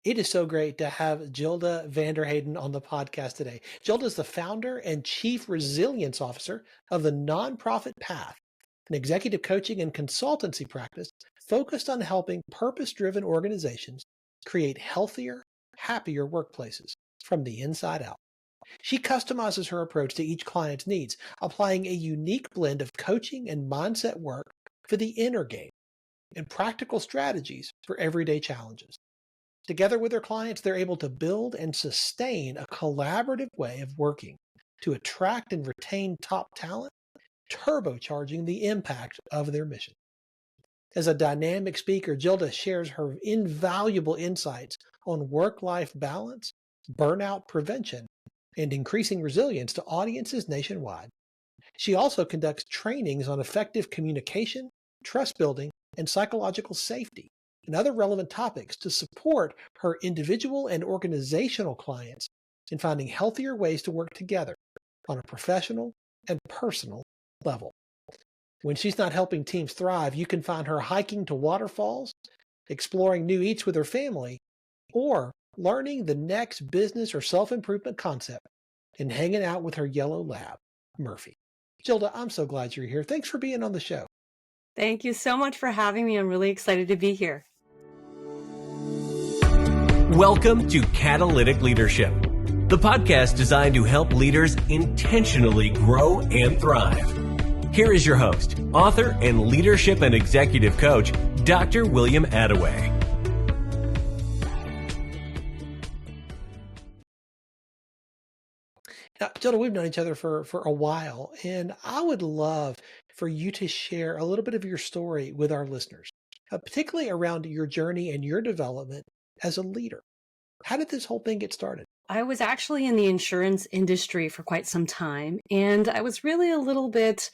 It is so great to have Gilda VanderHeyden on the podcast today. Gilda is the founder and chief resilience officer of the nonprofit Path, an executive coaching and consultancy practice focused on helping purpose-driven organizations create healthier, happier workplaces from the inside out. She customizes her approach to each client's needs, applying a unique blend of coaching and mindset work for the inner game and practical strategies for everyday challenges. Together with their clients, they're able to build and sustain a collaborative way of working to attract and retain top talent, turbocharging the impact of their mission. As a dynamic speaker, Gilda shares her invaluable insights on work-life balance, burnout prevention, and increasing resilience to audiences nationwide. She also conducts trainings on effective communication, trust building, and psychological safety, and other relevant topics to support her individual and organizational clients in finding healthier ways to work together on a professional and personal level. When she's not helping teams thrive, you can find her hiking to waterfalls, exploring new eats with her family, or learning the next business or self-improvement concept and hanging out with her yellow lab, Murphy. Gilda, I'm so glad you're here. Thanks for being on the show. Thank you so much for having me. I'm really excited to be here. Welcome to Catalytic Leadership, the podcast designed to help leaders intentionally grow and thrive. Here is your host, author, and leadership and executive coach, Dr. William Attaway. Now, Gilda, we've known each other for a while, and I would love for you to share a little bit of your story with our listeners, particularly around your journey and your development as a leader. How did this whole thing get started? I was actually in the insurance industry for quite some time, and I was really a little bit,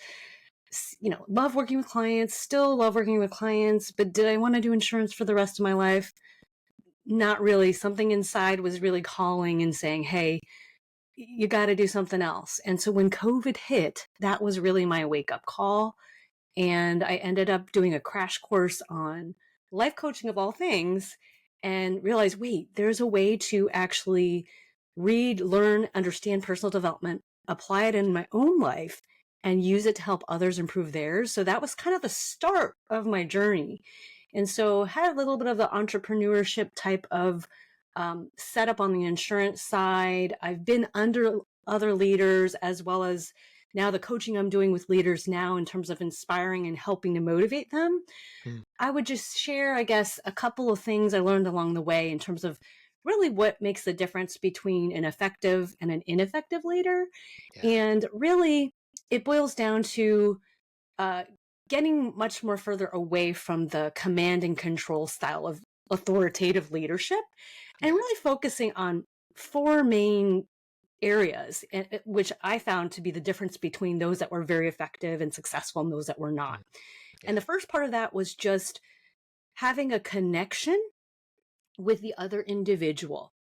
love working with clients, still love working with clients, but did I want to do insurance for the rest of my life? Not really. Something inside was really calling and saying, hey, you got to do something else. And so when COVID hit, that was really my wake-up call. And I ended up doing a crash course on life coaching of all things and realized, wait, there's a way to actually read, learn, understand personal development, apply it in my own life, and use it to help others improve theirs. So that was kind of the start of my journey. And so had a little bit of the entrepreneurship type of setup on the insurance side. I've been under other leaders as well as now the coaching I'm doing with leaders now in terms of inspiring and helping to motivate them. I would just share, I guess, a couple of things I learned along the way in terms of really what makes the difference between an effective and an ineffective leader. Yeah. And really, it boils down to getting much more further away from the command and control style of authoritative leadership and really focusing on four main areas, which I found to be the difference between those that were very effective and successful and those that were not. Yeah. And the first part of that was just having a connection with the other individual,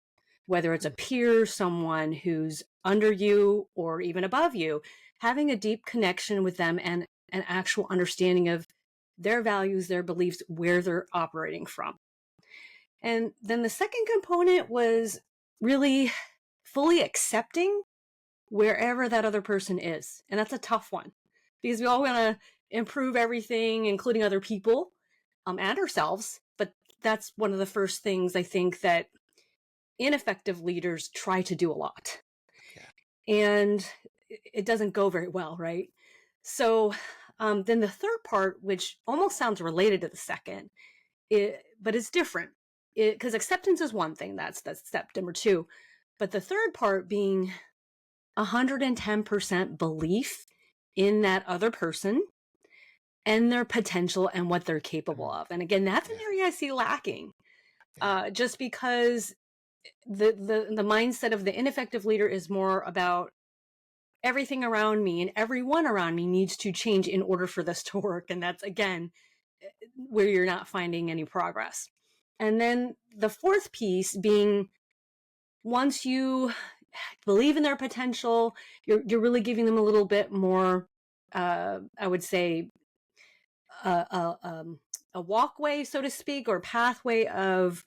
whether it's a peer, someone who's under you or even above you, having a deep connection with them and an actual understanding of their values, their beliefs, where they're operating from. And then the second component was really fully accepting wherever that other person is. And that's a tough one because we all want to improve everything, including other people and ourselves. But that's one of the first things I think that ineffective leaders try to do a lot. Yeah. And it doesn't go very well, right? So then the third part, which almost sounds related to the second, but it's different. Because acceptance is one thing, that's step number two. But the third part being 110% belief in that other person and their potential and what they're capable of. And again, that's an area I see lacking. Just because the mindset of the ineffective leader is more about everything around me and everyone around me needs to change in order for this to work. And that's, again, where you're not finding any progress. And then the fourth piece being once you believe in their potential, you're really giving them a little bit more, I would say, a walkway, so to speak, or pathway of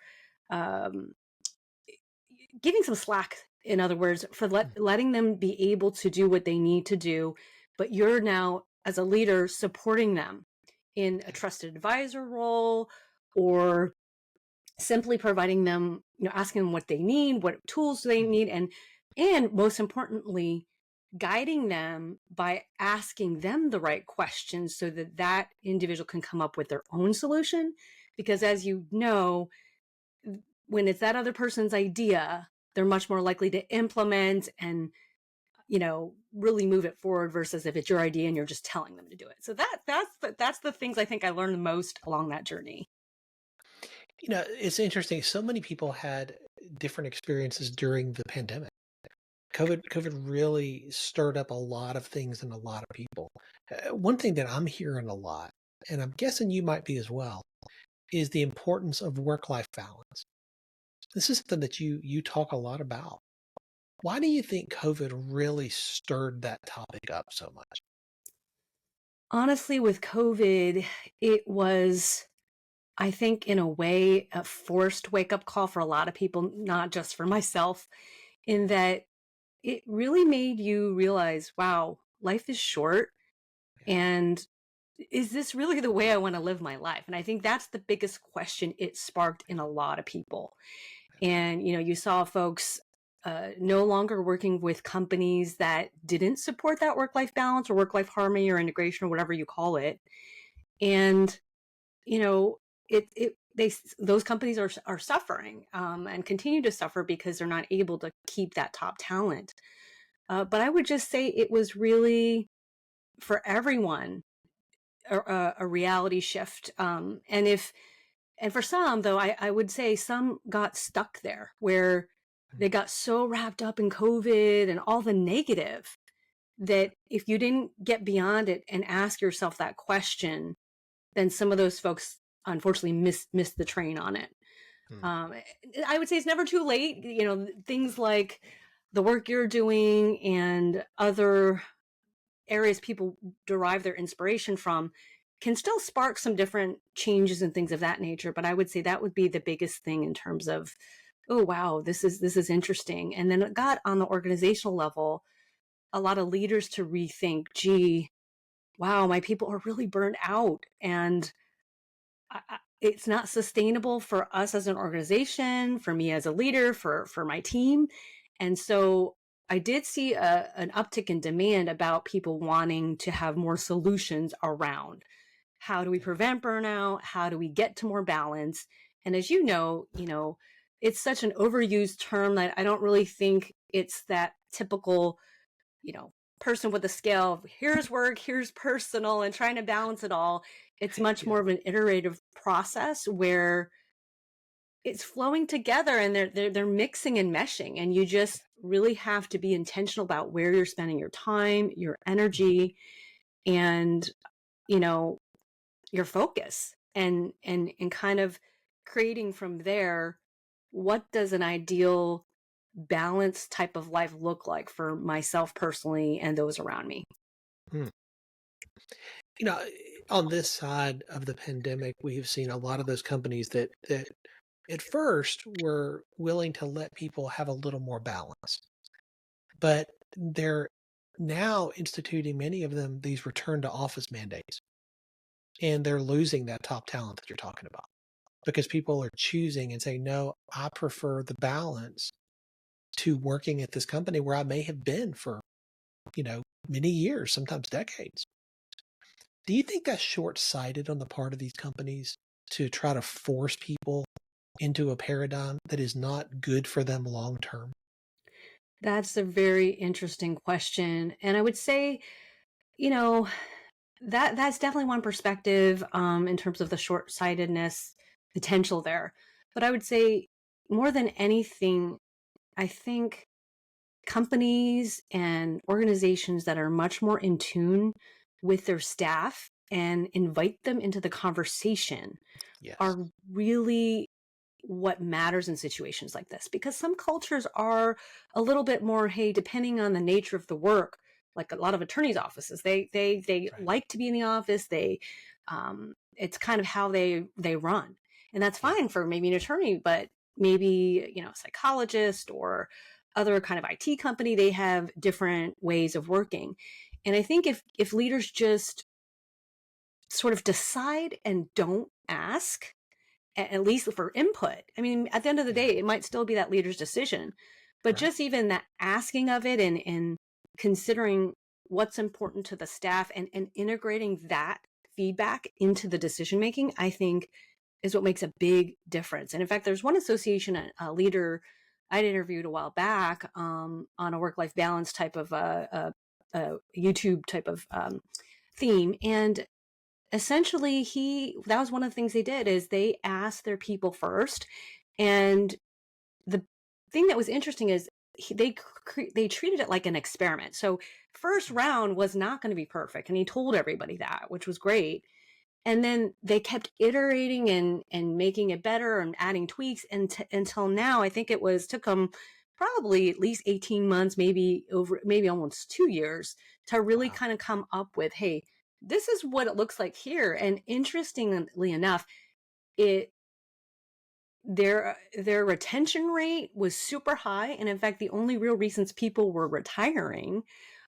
giving some slack, in other words, for letting them be able to do what they need to do. But you're now, as a leader, supporting them in a trusted advisor role, or simply providing them, asking them what they need, what tools do they need, and most importantly, guiding them by asking them the right questions so that that individual can come up with their own solution. Because as you know, when it's that other person's idea, they're much more likely to implement and really move it forward versus if it's your idea and you're just telling them to do it. So that's the things I think I learned the most along that journey. It's interesting. So many people had different experiences during the pandemic. COVID really stirred up a lot of things in a lot of people. One thing that I'm hearing a lot, and I'm guessing you might be as well, is the importance of work-life balance. This is something that you talk a lot about. Why do you think COVID really stirred that topic up so much? Honestly, with COVID, it was, I think, in a way, a forced wake-up call for a lot of people, not just for myself, in that it really made you realize, wow, life is short. And is this really the way I want to live my life? And I think that's the biggest question it sparked in a lot of people. And, you saw folks no longer working with companies that didn't support that work-life balance or work-life harmony or integration or whatever you call it. And, those companies are suffering and continue to suffer because they're not able to keep that top talent. But I would just say it was really, for everyone, a reality shift. And for some, though, I would say some got stuck there where they got so wrapped up in COVID and all the negative that if you didn't get beyond it and ask yourself that question, then some of those folks unfortunately missed the train on it. I would say it's never too late. Things like the work you're doing and other areas people derive their inspiration from can still spark some different changes and things of that nature. But I would say that would be the biggest thing in terms of, oh, wow, this is interesting. And then it got on the organizational level, a lot of leaders to rethink, gee, wow, my people are really burned out. And it's not sustainable for us as an organization, for me as a leader, for my team. And so I did see an uptick in demand about people wanting to have more solutions around how do we prevent burnout? How do we get to more balance? And as you know, it's such an overused term that I don't really think it's that typical, person with a scale of here's work, here's personal, and trying to balance it all. It's much more of an iterative process where it's flowing together and they're mixing and meshing, and you just really have to be intentional about where you're spending your time, your energy, and your focus, and kind of creating from there, what does an ideal balanced type of life look like for myself personally and those around me? On this side of the pandemic, we have seen a lot of those companies that at first were willing to let people have a little more balance, but they're now instituting, many of them, these return to office mandates, and they're losing that top talent that you're talking about because people are choosing and saying, no, I prefer the balance to working at this company where I may have been for, many years, sometimes decades. Do you think that's short-sighted on the part of these companies to try to force people into a paradigm that is not good for them long term? That's a very interesting question. And I would say, that's definitely one perspective in terms of the short-sightedness potential there. But I would say more than anything, I think companies and organizations that are much more in tune with their staff and invite them into the conversation are really what matters in situations like this. Because some cultures are a little bit more, hey, depending on the nature of the work, like a lot of attorneys' offices, they Right. like to be in the office. It's kind of how they run. And that's fine for maybe an attorney, but maybe, a psychologist or other kind of IT company, they have different ways of working. And I think if leaders just sort of decide and don't ask, at least for input. I mean, at the end of the day, it might still be that leader's decision, but just even that asking of it and considering what's important to the staff and integrating that feedback into the decision making, I think is what makes a big difference. And in fact, there's one association, a leader I'd interviewed a while back on a work-life balance type of YouTube type of theme. And essentially that was one of the things they did is they asked their people first. And the thing that was interesting is they treated it like an experiment. So first round was not going to be perfect. And he told everybody that, which was great. And then they kept iterating and making it better and adding tweaks until now. I think took them probably at least 18 months, maybe almost 2 years to really kind of come up with, hey, this is what it looks like here. And interestingly enough, their retention rate was super high. And in fact, the only real reasons people were retiring,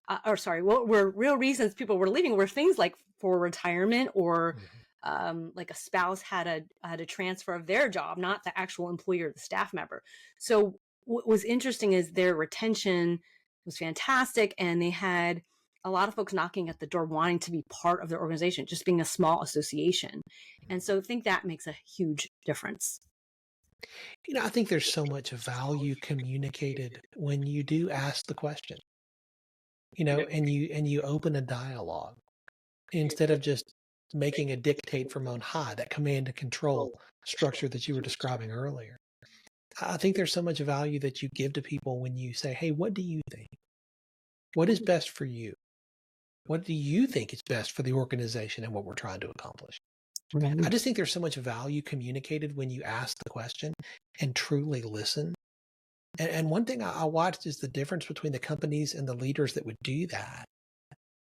what were real reasons people were leaving were things like for retirement or like a spouse had a transfer of their job, not the actual employer, the staff member. So what was interesting is their retention was fantastic. And they had a lot of folks knocking at the door wanting to be part of their organization, just being a small association. And so I think that makes a huge difference. I think there's so much value communicated when you do ask the question, and you open a dialogue instead of just making a dictate from on high, that command and control structure that you were describing earlier. I think there's so much value that you give to people when you say, hey, what do you think? What is best for you? What do you think is best for the organization and what we're trying to accomplish? Right. I just think there's so much value communicated when you ask the question and truly listen. And one thing I watched is the difference between the companies and the leaders that would do that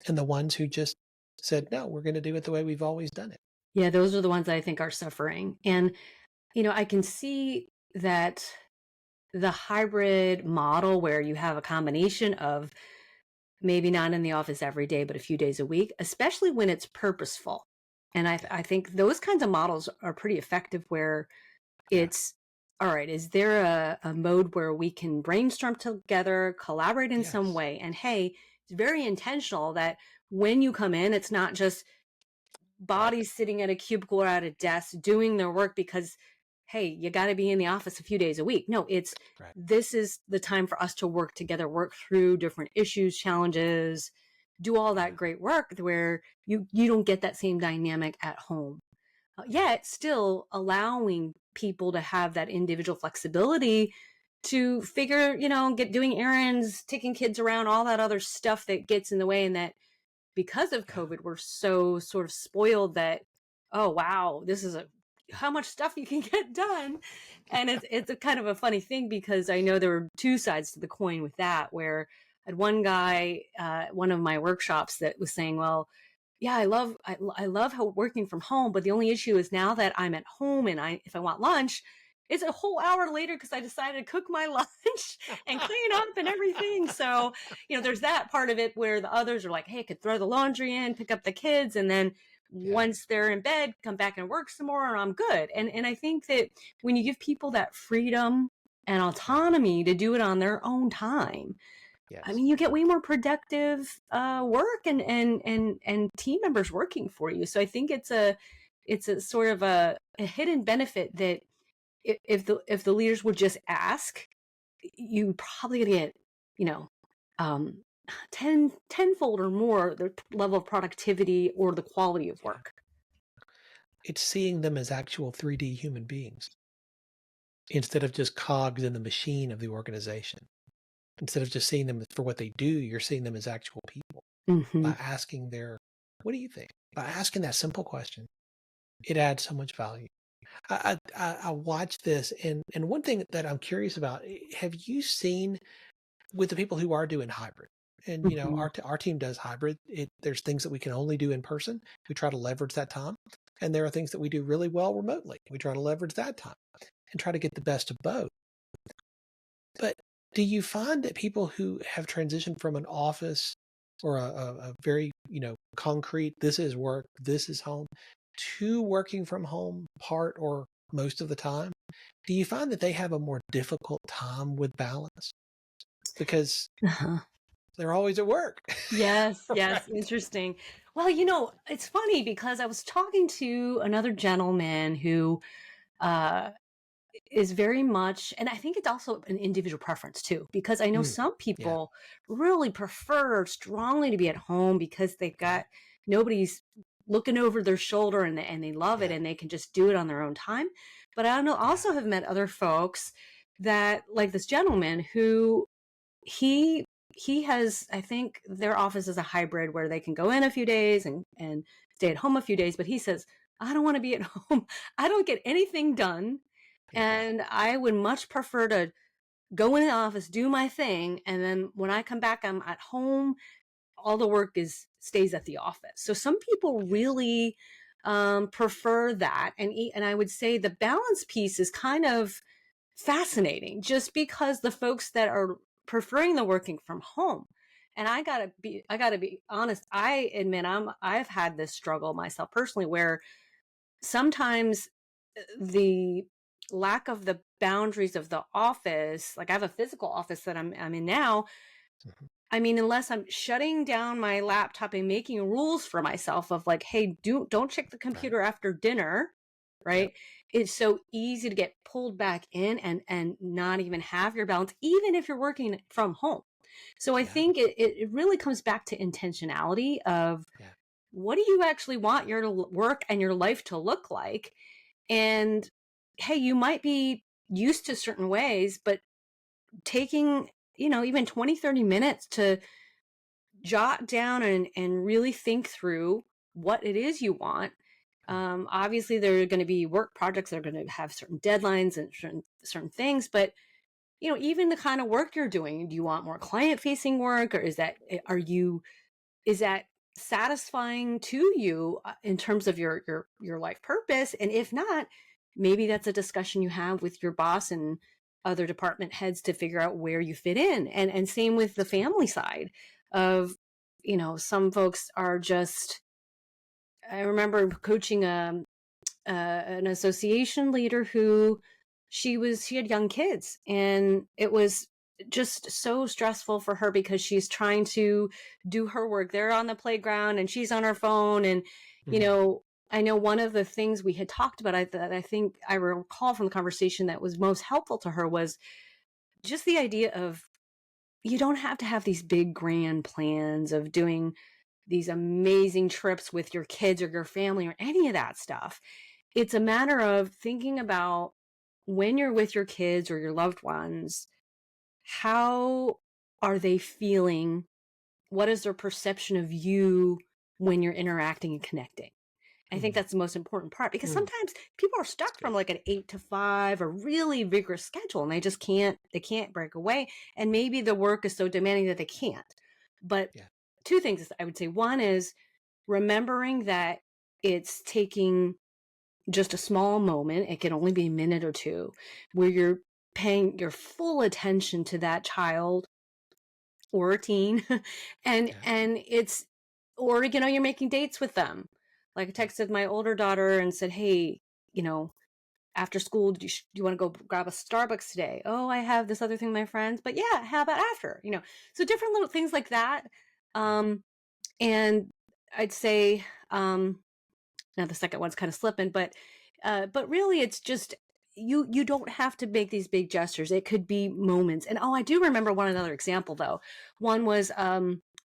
and the ones who just said, no, we're going to do it the way we've always done it. Yeah, those are the ones that I think are suffering. And, I can see that the hybrid model where you have a combination of maybe not in the office every day, but a few days a week, especially when it's purposeful. And I think those kinds of models are pretty effective where it's, all right, is there a mode where we can brainstorm together, collaborate in some way? And hey, it's very intentional that when you come in, it's not just bodies sitting at a cubicle or at a desk doing their work because, hey, you got to be in the office a few days a week. No, it's this is the time for us to work together, work through different issues, challenges, do all that great work where you don't get that same dynamic at home. Yet still allowing people to have that individual flexibility to figure, doing errands, taking kids around, all that other stuff that gets in the way. And that because of COVID, we're so sort of spoiled that, oh, wow, this is how much stuff you can get done. And it's a kind of a funny thing because I know there were two sides to the coin with that, where I had one guy, one of my workshops that was saying, well, yeah, I love how working from home, but the only issue is now that I'm at home and if I want lunch, it's a whole hour later because I decided to cook my lunch and clean up and everything. So, there's that part of it where the others are like, hey, I could throw the laundry in, pick up the kids, and then once they're in bed, come back and work some more and I'm good. And I think that when you give people that freedom and autonomy to do it on their own time, I mean, you get way more productive work and team members working for you. So I think it's a sort of a hidden benefit that if the leaders would just ask, you probably gonna get, 10-fold or more the level of productivity or the quality of work. It's seeing them as actual 3D human beings instead of just cogs in the machine of the organization. Instead of just seeing them for what they do, you're seeing them as actual people. By asking what do you think? By asking that simple question, it adds so much value. I watch this, and one thing that I'm curious about, have you seen with the people who are doing hybrid? And, our team does hybrid. There's things that we can only do in person. We try to leverage that time. And there are things that we do really well remotely. We try to leverage that time. and try to get the best of both. But do you find that people who have transitioned from an office or a very, concrete, this is work, this is home, to working from home part or most of the time, do you find that they have a more difficult time with balance? Because Uh-huh. they're always at work. Yes, Right. interesting. Well, it's funny because I was talking to another gentleman who uh, is very much, and I think it's also an individual preference too, because I know Mm, some yeah. people really prefer strongly to be at home because they've Yeah. got nobody's looking over their shoulder and they love it Yeah. and they can just do it on their own time. But I know Yeah. also have met other folks that, like this gentleman who he he has, I think their office is a hybrid where they can go in a few days and stay at home a few days, but he says, I don't want to be at home. I don't get anything done. Yeah. And I would much prefer to go in the office, do my thing, and then when I come back, I'm at home. All the work stays at the office. So some people Yes. really prefer that, and I would say the balance piece is kind of fascinating, just because the folks that are preferring the working from home, and I gotta be honest, I admit I've had this struggle myself personally, where sometimes the lack of the boundaries of the office, like I have a physical office that I'm in now. Mhm. I mean, unless I'm shutting down my laptop and making rules for myself of like, hey, don't check the Right. computer after dinner, Yep. right? It's so easy to get pulled back in and not even have your balance, even if you're working from home. So I Yeah. think it really comes back to intentionality of Yeah. what do you actually want your work and your life to look like? And hey, you might be used to certain ways, but taking, even 20-30 minutes to jot down and really think through what it is you want. Mm. Obviously, there are going to be work projects that are going to have certain deadlines and certain things, but even the kind of work you're doing, do you want more client facing work, or is that satisfying to you in terms of your life purpose? And if not, maybe that's a discussion you have with your boss and other department heads to figure out where you fit in. And same with the That's good. family side of, some folks are just, I remember coaching an association leader who she had young kids, and it was just so stressful for her because she's trying to do her work. They're on the playground and she's on her phone. And, you Mhm. know, I know one of the things we had talked about, that I think I recall from the conversation that was most helpful to her, was just the idea of you don't have to have these big grand plans of doing these amazing trips with your kids or your family or any of that stuff. It's a matter of thinking about, when you're with your kids or your loved ones, how are they feeling? What is their perception of you when you're interacting and connecting? I think Mm. that's the most important part, because Mm. sometimes people are That's stuck from good. like an 8 to 5, a really vigorous schedule, and they can't break away. And maybe the work is so demanding that they can't. But Yeah. two things I would say. One is remembering that it's taking just a small moment, it can only be a minute or two, where you're paying your full attention to that child or a teen, and Yeah. it's, or you're making dates with them. Like I Yeah. texted my older daughter and said, hey, after school, do you want to go grab a Starbucks today? Oh, I have this other thing with my friends, but yeah, how about after? So different little things like that. Yeah. And I'd say, now the second one's kind of slipping, but really it's just, you don't have to make these big gestures. It could be moments. And I do remember another example though. One was,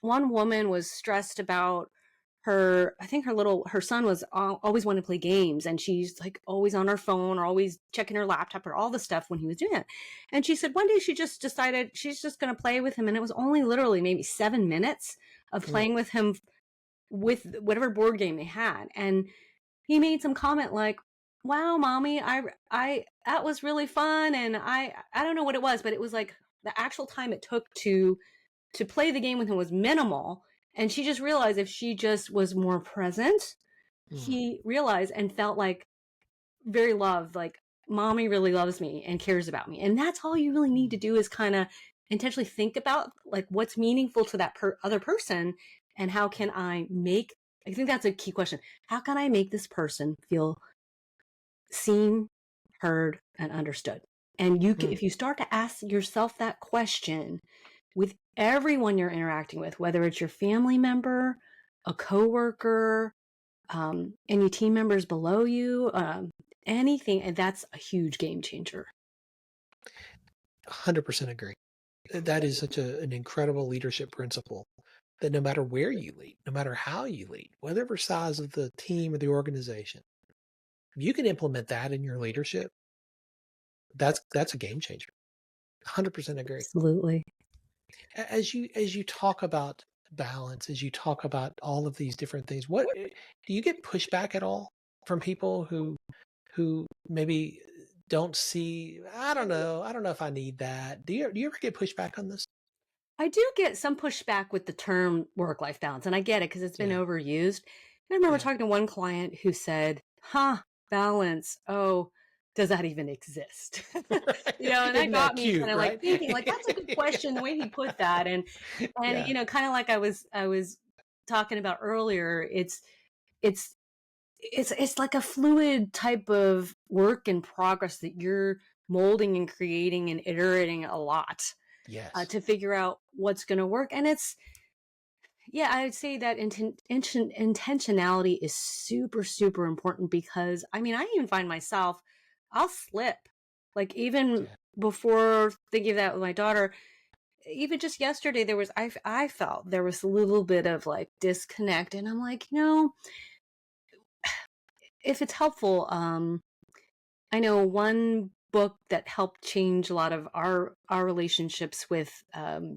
one woman was stressed about I think her son was always wanting to play games, and she's like always on her phone or always checking her laptop or all the stuff when he was doing it. And she said one day she just decided she's just going to play with him, and it was only literally maybe 7 minutes of Mm. playing with him with whatever board game they had. And he made some comment like, wow, mommy, I that was really fun. And I don't know what it was, but it was like the actual time it took to play the game with him was minimal. And she just realized if she just was more present, Mm. he realized and felt like very loved, like mommy really loves me and cares about me. And that's all you really need to do is kind of intentionally think about like what's meaningful to that other person and how can I think that's a key question. How can I make this person feel seen, heard, and understood? And if you start to ask yourself that question with everyone you're interacting with, whether it's your family member, a coworker, any team members below you, anything, and that's a huge game changer. 100% agree. That is such an incredible leadership principle that no matter where you lead, no matter how you lead, whatever size of the team or the organization, if you can implement that in your leadership, that's a game changer. 100% agree. Absolutely. As you talk about balance, as you talk about all of these different things, what do you get pushback at all from people who maybe don't see, I don't know if I need that. Do you ever get pushback on this? I do get some pushback with the term work-life balance, and I get it because it's been Yeah. overused. And I remember Yeah. talking to one client who said, balance. Oh, does that even exist? And that got me cute, kind of right? like thinking, like, that's a good question, the way he put that. And Yeah. kind of like I was talking about earlier, it's like a fluid type of work in progress that you're molding and creating and iterating a lot Yes. to figure out what's going to work. And I would say that intentionality is super, super important because I even find myself, I'll slip. Like even Yeah. before thinking of that with my daughter, even just yesterday, I felt there was a little bit of like disconnect, and I'm like, if it's helpful, I know one book that helped change a lot of our relationships with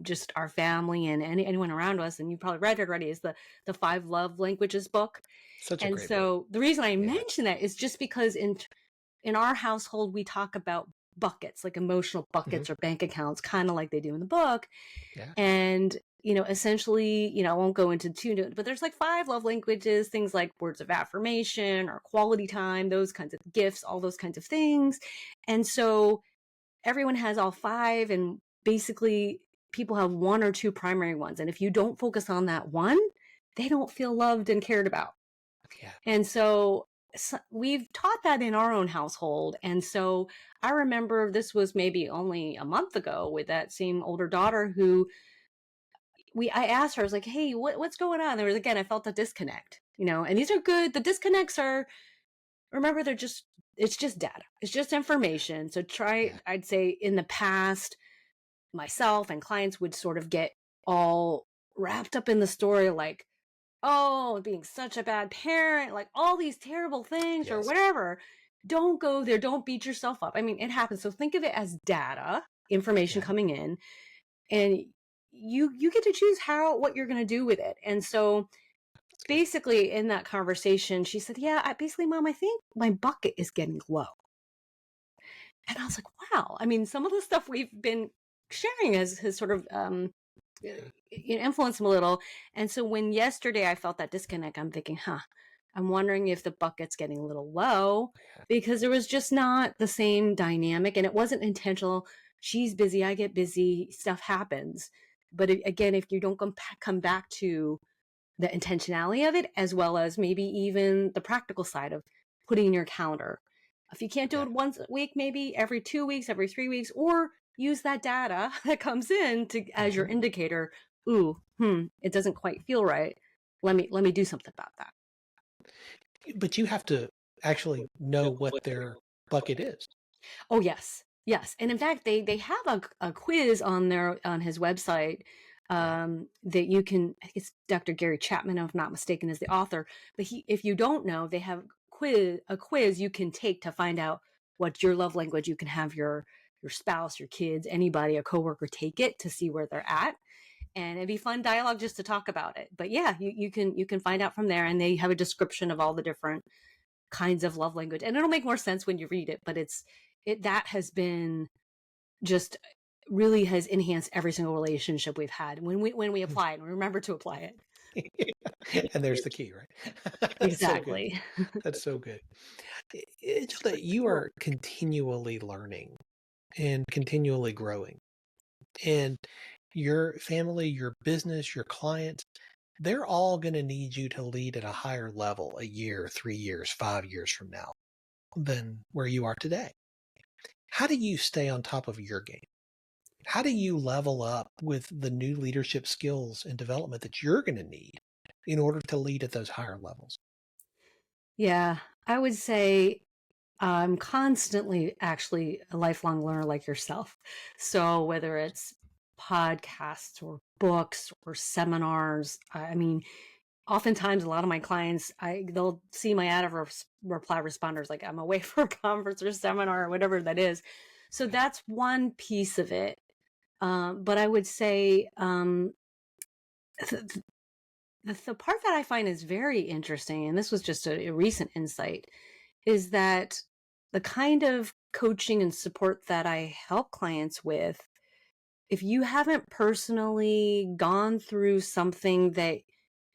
just our family and anyone around us, and you probably read it already, is the 5 Love Languages book. Such a And great book. so the reason I Yeah. mention that is just because in our household we talk about buckets, like emotional buckets or bank accounts, kind of like they do in the book. Yeah. And essentially, I won't go into but there's like 5 love languages, things like words of affirmation or quality time, those kinds of gifts, all those kinds of things. And so everyone has all 5, and basically people have 1 or 2 primary ones. And if you don't focus on that one, they don't feel loved and cared about. Yeah. And so we've taught that in our own household. And so I remember this was maybe only a month ago with that same older daughter who I asked her, I was like, hey, what's going on? There was, again, I felt a disconnect, and these are good. The disconnects are, remember, it's just data. It's just information. So I'd say in the past, myself and clients would sort of get all wrapped up in the story, like, oh, being such a bad parent, like all these terrible things or Yes. whatever. Don't go there. Don't beat yourself up. It happens. So think of it as data, information coming in, and you get to choose what you're going to do with it. And so basically in that conversation, she said, yeah, basically, Mom, I think my bucket is getting low. And I was like, wow. Some of the stuff we've been sharing has sort of influenced them a little. And so when yesterday I felt that disconnect, I'm thinking, I'm wondering if the bucket's getting a little low, because there was just not the same dynamic, and it wasn't intentional. She's busy, I get busy, stuff happens. But again, if you don't come back to the intentionality of it, as well as maybe even the practical side of putting in your calendar, if you can't do it once a week, maybe every 2 weeks, every 3 weeks, or use that data that comes in as your indicator. It doesn't quite feel right. Let me do something about that. But you have to actually know what their bucket is. Oh, yes. Yes. And in fact, they have a quiz on his website that you can, I think it's Dr. Gary Chapman, if I'm not mistaken, is the author. But if you don't know, they have a quiz you can take to find out what's your love language. You can have your spouse, your kids, anybody, a coworker take it to see where they're at. And it'd be fun dialogue just to talk about it. But yeah, you can find out from there. And they have a description of all the different kinds of love language. And it'll make more sense when you read it. But that has been just really has enhanced every single relationship we've had when we apply it and remember to apply it. And there's the key, right? Exactly. That's so good. It's that you are continually learning and continually growing. And your family, your business, your clients, they're all going to need you to lead at a higher level a year, 3 years, 5 years from now than where you are today. How do you stay on top of your game? How do you level up with the new leadership skills and development that you're going to need in order to lead at those higher levels? Yeah, I would say I'm constantly actually a lifelong learner like yourself. So whether it's podcasts or books or seminars, I mean, oftentimes a lot of my clients, they'll see my ad of reply responders, like I'm away for a conference or seminar or whatever that is. So that's one piece of it. But I would say th- the part that I find is very interesting, and this was just a recent insight, is that the kind of coaching and support that I help clients with, if you haven't personally gone through something that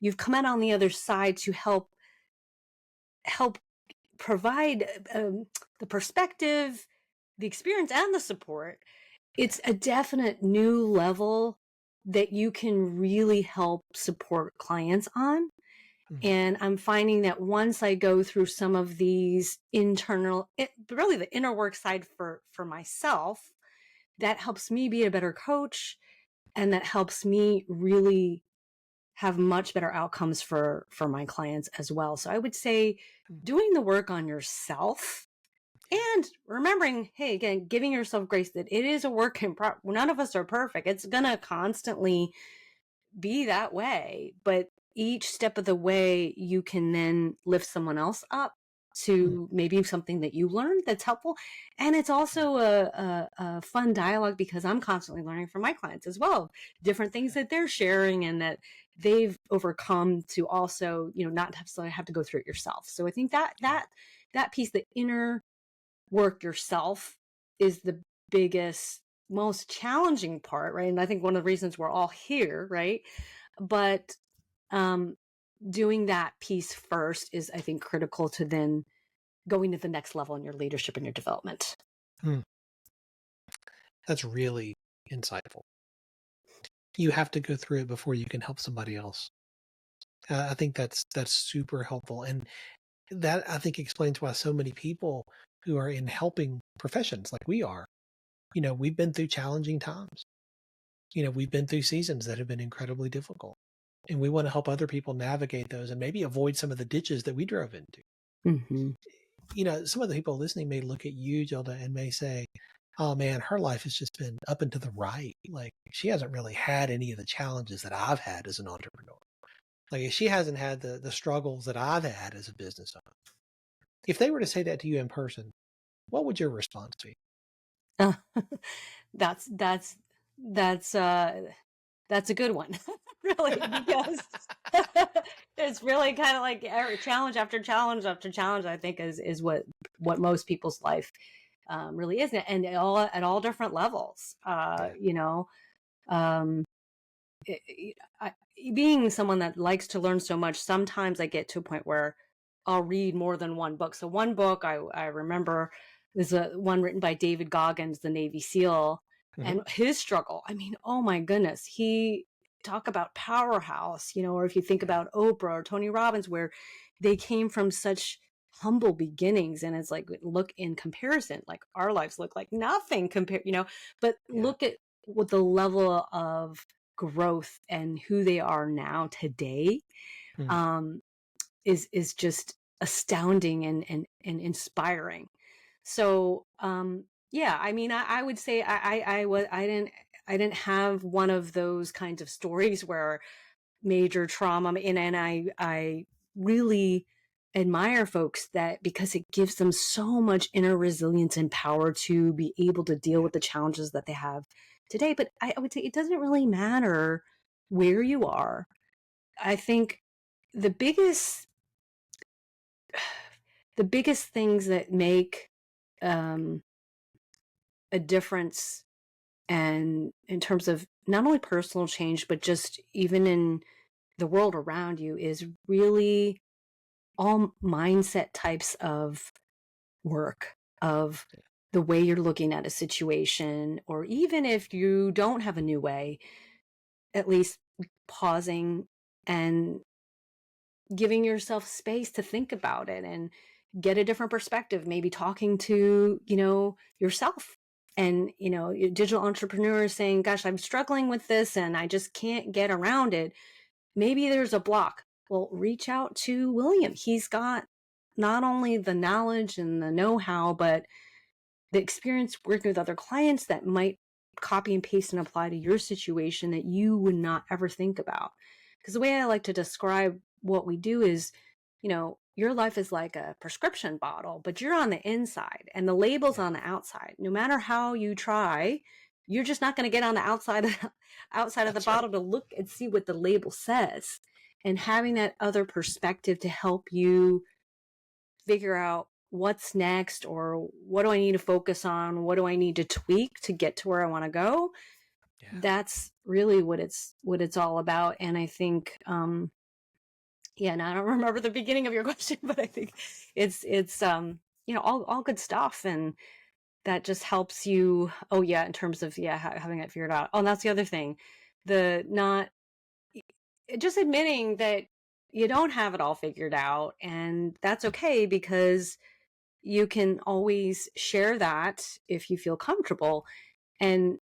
you've come out on the other side to help provide the perspective, the experience, and the support, it's a definite new level that you can really help support clients on. Mm, And I'm finding that once I go through some of these really the inner work side for myself, that helps me be a better coach, and that helps me really have much better outcomes for my clients as well. So I would say mm, doing the work on yourself and remembering, hey, again, giving yourself grace that it is a work in progress. None of us are perfect. It's going to constantly be that way, but each step of the way you can then lift someone else up mm, to maybe something that you learned that's helpful. And it's also a fun dialogue because I'm constantly learning from my clients as well, different things that they're sharing and that they've overcome to also, not have to go through it yourself. So I think that piece, the inner work yourself, is the biggest, most challenging part, right? And I think one of the reasons we're all here, right? But um doing that piece first is, I think, critical to then going to the next level in your leadership and your development. mm. That's really insightful. You have to go through it before you can help somebody else. I think that's super helpful, and that I think explains why so many people who are in helping professions like we are, we've been through challenging times. We've been through seasons that have been incredibly difficult, and we want to help other people navigate those and maybe avoid some of the ditches that we drove into. Mm-hmm. Some of the people listening may look at you, Gilda, and may say, "Oh man, her life has just been up and to the right. Like she hasn't really had any of the challenges that I've had as an entrepreneur. Like she hasn't had the struggles that I've had as a business owner." If they were to say that to you in person, what would your response be? Uh, that's that's that's uh that's a good one. Really, because it's really kind of like challenge after challenge after challenge, I think is what most people's life really is, and at all different levels. Yeah. Um being someone that likes to learn so much, sometimes I get to a point where I'll read more than one book. So one book I remember is one written by David Goggins, the Navy SEAL, Hmm. and his struggle. I mean, oh my goodness, he talk about powerhouse, or if you think Yeah. about Oprah or Tony Robbins, where they came from such humble beginnings, and it's like, look, in comparison, like our lives look like nothing compared, but Yeah. look at what the level of growth and who they are now today Mm, um, is just astounding and inspiring. So yeah, I mean, I would say I didn't have one of those kinds of stories where major trauma, and I really admire folks that, because it gives them so much inner resilience and power to be able to deal yeah. with the challenges that they have today. But I would say it doesn't really matter where you are. I think the biggest the biggest things that make um, a difference, and in terms of not only personal change but just even in the world around you, is really all mindset types of work of the way you're looking at a situation, or even if you don't have a new way, at least pausing and giving yourself space to think about it and get a different perspective, maybe talking to, yourself. And, digital entrepreneurs saying, gosh, I'm struggling with this and I just can't get around it. Maybe there's a block. Well, reach out to William. He's got not only the knowledge and the know-how, but the experience working with other clients that might copy and paste and apply to your situation that you would not ever think about. Because the way I like to describe what we do is, your life is like a prescription bottle, but you're on the inside and the label's on the outside. No matter how you try, you're just not going to get on the outside of the bottle to look and see what the label says. And having that other perspective to help you figure out what's next, or what do I need to focus on? What do I need to tweak to get to where I want to go? Yeah. That's really what it's all about. And I think, and I don't remember the beginning of your question, but I think it's all good stuff. And that just helps you. Oh yeah. In terms of, having it figured out. Oh, and that's the other thing, just admitting that you don't have it all figured out, and that's okay, because you can always share that if you feel comfortable and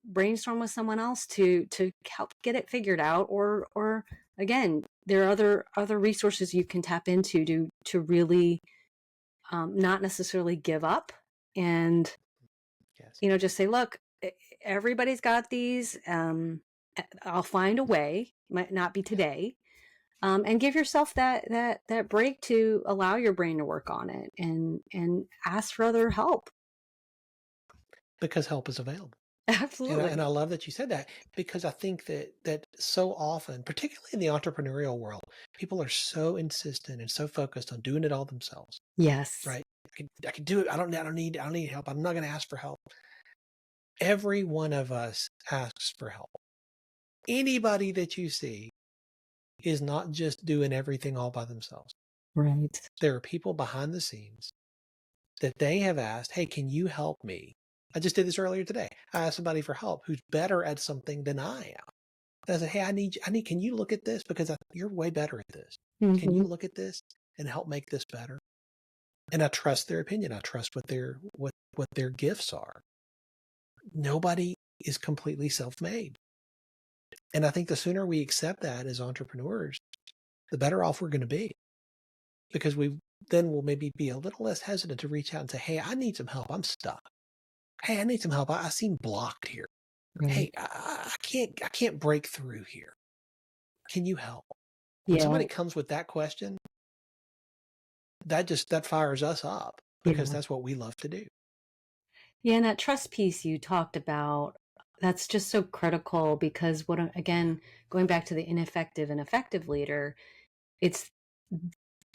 brainstorm with someone else to help get it figured out. Or again, there are other resources you can tap into to really not necessarily give up, and just say, look, everybody's got these. I'll find a way. Might not be today. And give yourself that break to allow your brain to work on it, and ask for other help. Because help is available. Absolutely. And I love that you said that, because I think that so often, particularly in the entrepreneurial world, people are so insistent and so focused on doing it all themselves. Yes. Right. I can do it. I don't need help. I'm not going to ask for help. Every one of us asks for help. Anybody that you see is not just doing everything all by themselves. Right. There are people behind the scenes that they have asked, hey, can you help me? I just did this earlier today. I asked somebody for help who's better at something than I am. And I said, hey, can you look at this? Because you're way better at this. Mm-hmm. Can you look at this and help make this better? And I trust their opinion. I trust what their gifts are. Nobody is completely self-made. And I think the sooner we accept that as entrepreneurs, the better off we're going to be. Because we'll maybe be a little less hesitant to reach out and say, hey, I need some help. I'm stuck. Hey, I need some help. I seem blocked here. Right. Hey, I can't break through here. Can you help? When somebody comes with that question, that fires us up, because that's what we love to do. Yeah, and that trust piece you talked about, that's just so critical, because going back to the ineffective and effective leader, it's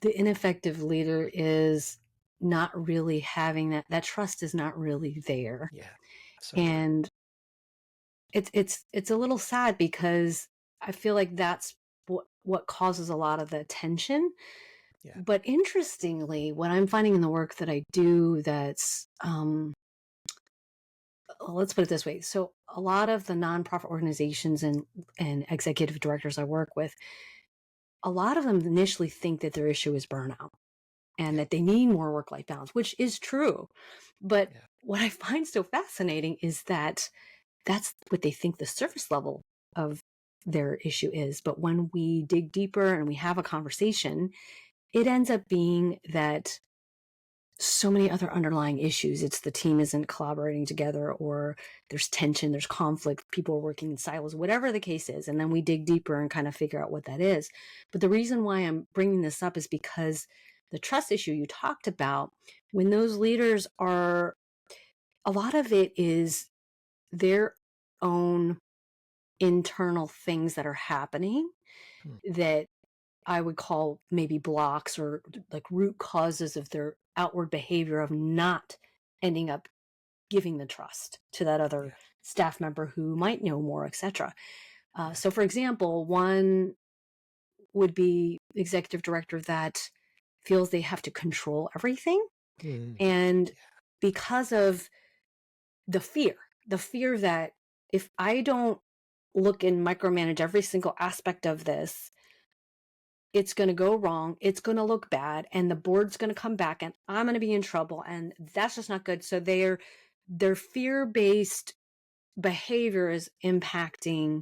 the ineffective leader is not really having that trust is not really there. Yeah. So and it's a little sad, because I feel like that's what causes a lot of the tension. Yeah. But interestingly, what I'm finding in the work that I do, that's let's put it this way. So a lot of the nonprofit organizations and executive directors I work with, a lot of them initially think that their issue is burnout and that they need more work-life balance, which is true. But what I find so fascinating is that that's what they think the surface level of their issue is. But when we dig deeper and we have a conversation, it ends up being that so many other underlying issues. It's the team isn't collaborating together, or there's tension, there's conflict, people are working in silos, whatever the case is. And then we dig deeper and kind of figure out what that is. But the reason why I'm bringing this up is because the trust issue you talked about, when those leaders a lot of it is their own internal things that are happening that I would call maybe blocks, or like root causes of their outward behavior of not ending up giving the trust to that other staff member who might know more, etc. So for example, one would be executive director that feels they have to control everything. And because of the fear that if I don't look and micromanage every single aspect of this, it's going to go wrong, it's going to look bad, and the board's going to come back and I'm going to be in trouble, and that's just not good. So their fear-based behavior is impacting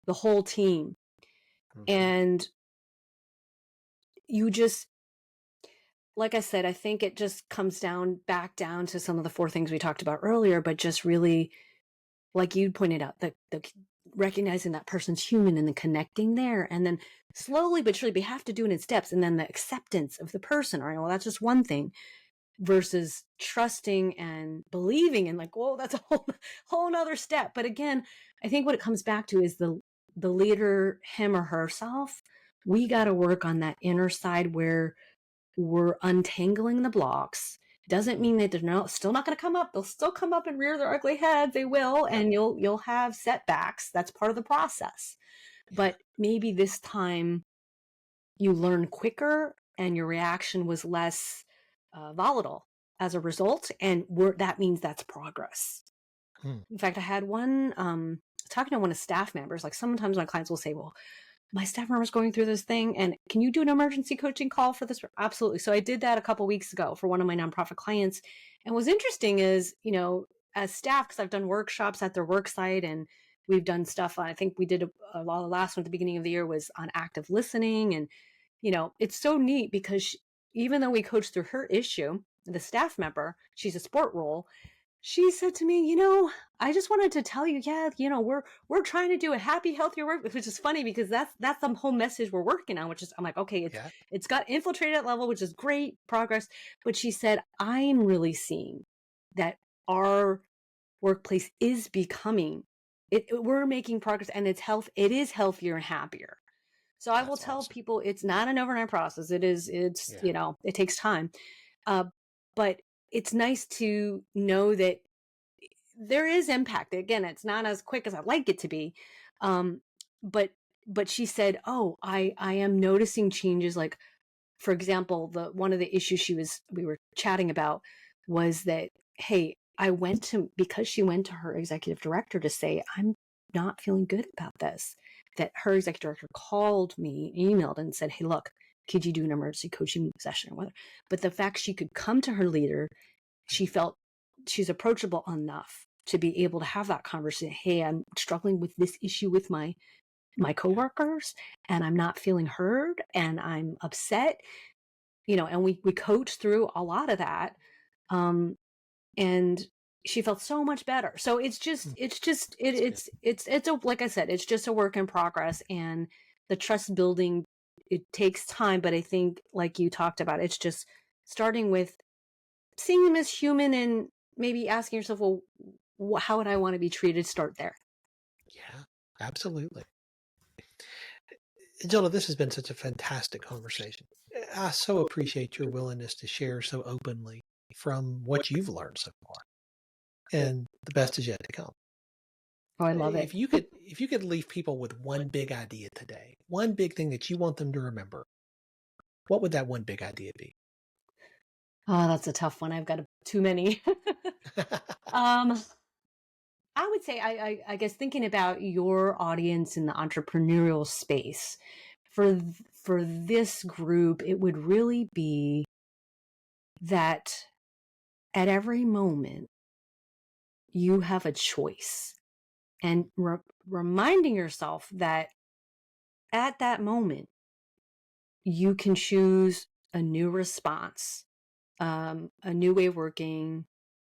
the whole team. And you just, like I said, I think it just comes back down to some of the 4 things we talked about earlier, but just really, like you pointed out, the recognizing that person's human and then connecting there, and then slowly but surely we have to do it in steps, and then the acceptance of the person. All right, well, that's just one thing, versus trusting and believing, and like, whoa, that's a whole nother step. But again, I think what it comes back to is the leader, him or herself. We got to work on that inner side where we're untangling the blocks. Doesn't mean that they're still not going to come up. They'll still come up and rear their ugly head. They will, and you'll have setbacks. That's part of the process. But maybe this time you learn quicker and your reaction was less volatile as a result, and that means that's progress. In fact, I had one talking to one of staff members. Like, sometimes my clients will say, well, my staff member is going through this thing, and can you do an emergency coaching call for this? Absolutely. So I did that a couple of weeks ago for one of my nonprofit clients. And what's interesting is, as staff, because I've done workshops at their work site, and we've done stuff. I think we did a lot. The last one at the beginning of the year was on active listening. And, it's so neat because even though we coached through her issue, the staff member, she's a sport role, she said to me, I just wanted to tell you, we're trying to do a happy, healthier work, which is funny because that's the whole message we're working on, which is, I'm like, okay, it's got infiltrated at level, which is great progress. But she said, I'm really seeing that our workplace is becoming we're making progress, and it is healthier and happier. So I will tell people it's not an overnight process. It takes time. But it's nice to know that there is impact. Again, it's not as quick as I'd like it to be. But she said, oh, I am noticing changes. Like, for example, one of the issues we were chatting about was that, hey, because she went to her executive director to say, I'm not feeling good about this, that her executive director called me, emailed, and said, hey, look, could you do an emergency coaching session or whatever? But the fact she could come to her leader, she felt she's approachable enough to be able to have that conversation. Hey, I'm struggling with this issue with my coworkers, and I'm not feeling heard, and I'm upset, and we coach through a lot of that. And she felt so much better. So it's like I said, it's just a work in progress, and the trust building, it takes time. But I think, like you talked about, it's just starting with seeing them as human and maybe asking yourself, well, how would I want to be treated? Start there. Yeah, absolutely. Gilda, this has been such a fantastic conversation. I so appreciate your willingness to share so openly from what you've learned so far. And the best is yet to come. Oh, I love it. If you could leave people with one big idea today, one big thing that you want them to remember, what would that one big idea be? Oh, that's a tough one. I've got too many. I would say, I guess, thinking about your audience in the entrepreneurial space, for this group, it would really be that at every moment you have a choice, and reminding yourself that at that moment you can choose a new response, a new way of working.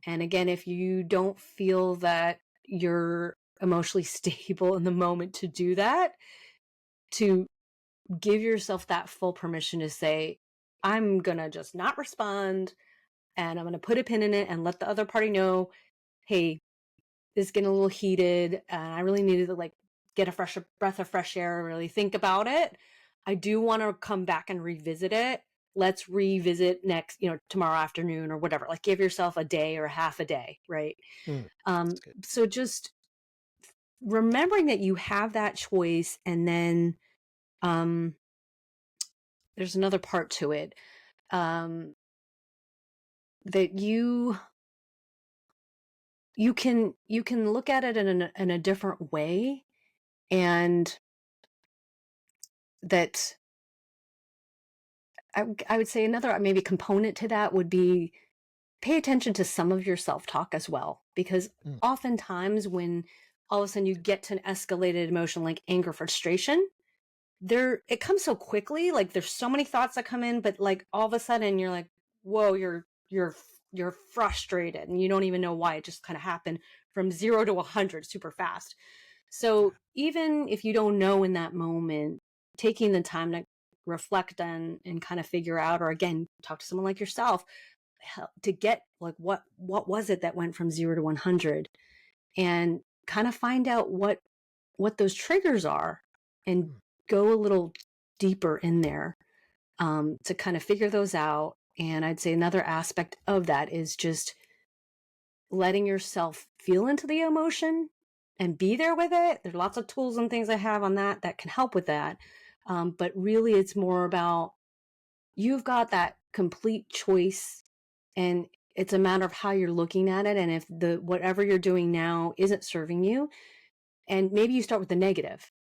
And again, if you don't feel that you're emotionally stable in the moment to do that, to give yourself that full permission to say, I'm going to just not respond, and I'm going to put a pin in it and let the other party know, hey, this is getting a little heated, and I really needed to get a breath of fresh air and really think about it. I do want to come back and revisit it. Let's revisit next, tomorrow afternoon or whatever. Like, give yourself a day or half a day, right? So just remembering that you have that choice, and then there's another part to it. that you can look at it in a different way, and that I would say another maybe component to that would be pay attention to some of your self-talk as well, because oftentimes when all of a sudden you get to an escalated emotion like anger, frustration, it comes so quickly. Like there's so many thoughts that come in, but like all of a sudden you're like, whoa, you're frustrated and you don't even know why. It just kind of happened from 0 to 100 super fast. So even if you don't know in that moment, taking the time to reflect on and kind of figure out, or again, talk to someone like yourself to get like, what was it that went from 0 to 100, and kind of find out what those triggers are and go a little deeper in there to kind of figure those out. And I'd say another aspect of that is just letting yourself feel into the emotion and be there with it. There's lots of tools and things I have on that can help with that. But really it's more about, you've got that complete choice, and it's a matter of how you're looking at it. And if whatever you're doing now isn't serving you, and maybe you start with the negative,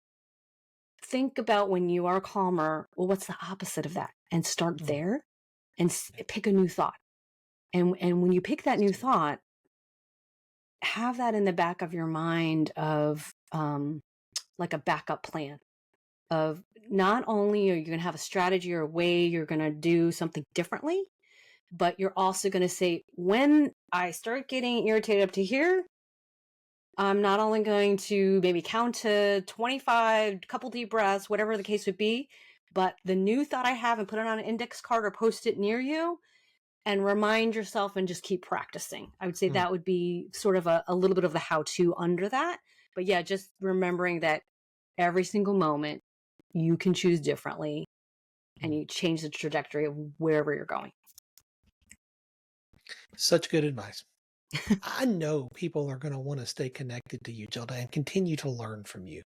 think about when you are calmer, well, what's the opposite of that? And start there and pick a new thought. And when you pick that new thought, have that in the back of your mind of like a backup plan of not only are you going to have a strategy or a way you're going to do something differently, but you're also going to say, when I start getting irritated up to here, I'm not only going to maybe count to 25, couple deep breaths, whatever the case would be, but the new thought I have, and put it on an index card or post it near you and remind yourself and just keep practicing. I would say that would be sort of a little bit of the how-to under that. But yeah, just remembering that every single moment you can choose differently and you change the trajectory of wherever you're going. Such good advice. I know people are going to want to stay connected to you, Gilda, and continue to learn from you.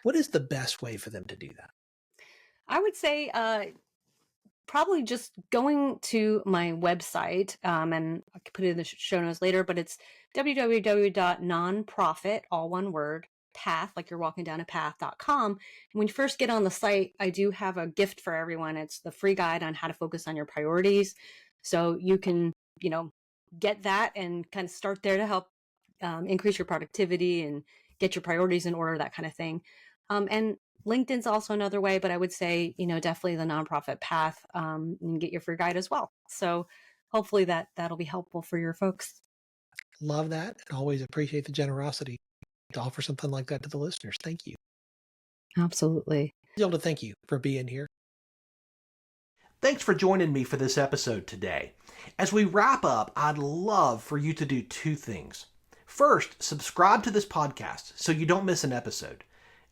What is the best way for them to do that? I would say probably just going to my website, and I could put it in the show notes later, but it's www.nonprofit, all one word, path, like you're walking down a path.com. And when you first get on the site, I do have a gift for everyone. It's the free guide on how to focus on your priorities. So you can, get that and kind of start there to help increase your productivity and get your priorities in order, that kind of thing. And LinkedIn's also another way, but I would say, definitely the nonprofit path, and get your free guide as well. So hopefully that'll be helpful for your folks. Love that, and always appreciate the generosity to offer something like that to the listeners. Thank you. Absolutely. Gilda, thank you for being here. Thanks for joining me for this episode today. As we wrap up, I'd love for you to do two things. First, subscribe to this podcast so you don't miss an episode.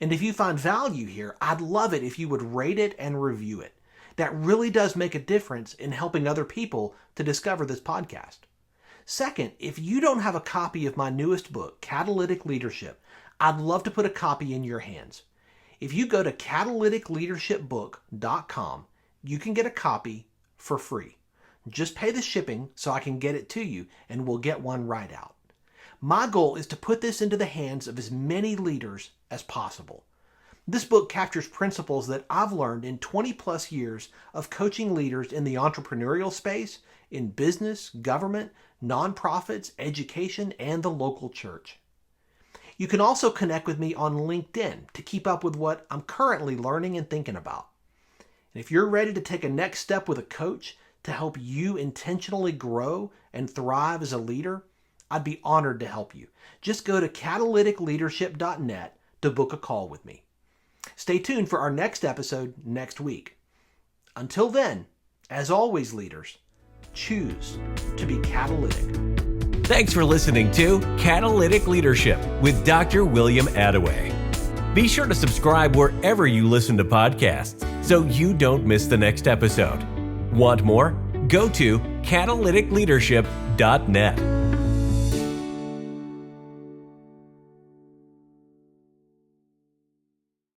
And if you find value here, I'd love it if you would rate it and review it. That really does make a difference in helping other people to discover this podcast. Second, if you don't have a copy of my newest book, Catalytic Leadership, I'd love to put a copy in your hands. If you go to catalyticleadershipbook.com, you can get a copy for free. Just pay the shipping so I can get it to you, and we'll get one right out. My goal is to put this into the hands of as many leaders as possible. This book captures principles that I've learned in 20 plus years of coaching leaders in the entrepreneurial space, in business, government, nonprofits, education, and the local church. You can also connect with me on LinkedIn to keep up with what I'm currently learning and thinking about. And if you're ready to take a next step with a coach to help you intentionally grow and thrive as a leader, I'd be honored to help you. Just go to catalyticleadership.net to book a call with me. Stay tuned for our next episode next week. Until then, as always, leaders, choose to be catalytic. Thanks for listening to Catalytic Leadership with Dr. William Attaway. Be sure to subscribe wherever you listen to podcasts so you don't miss the next episode. Want more? Go to catalyticleadership.net.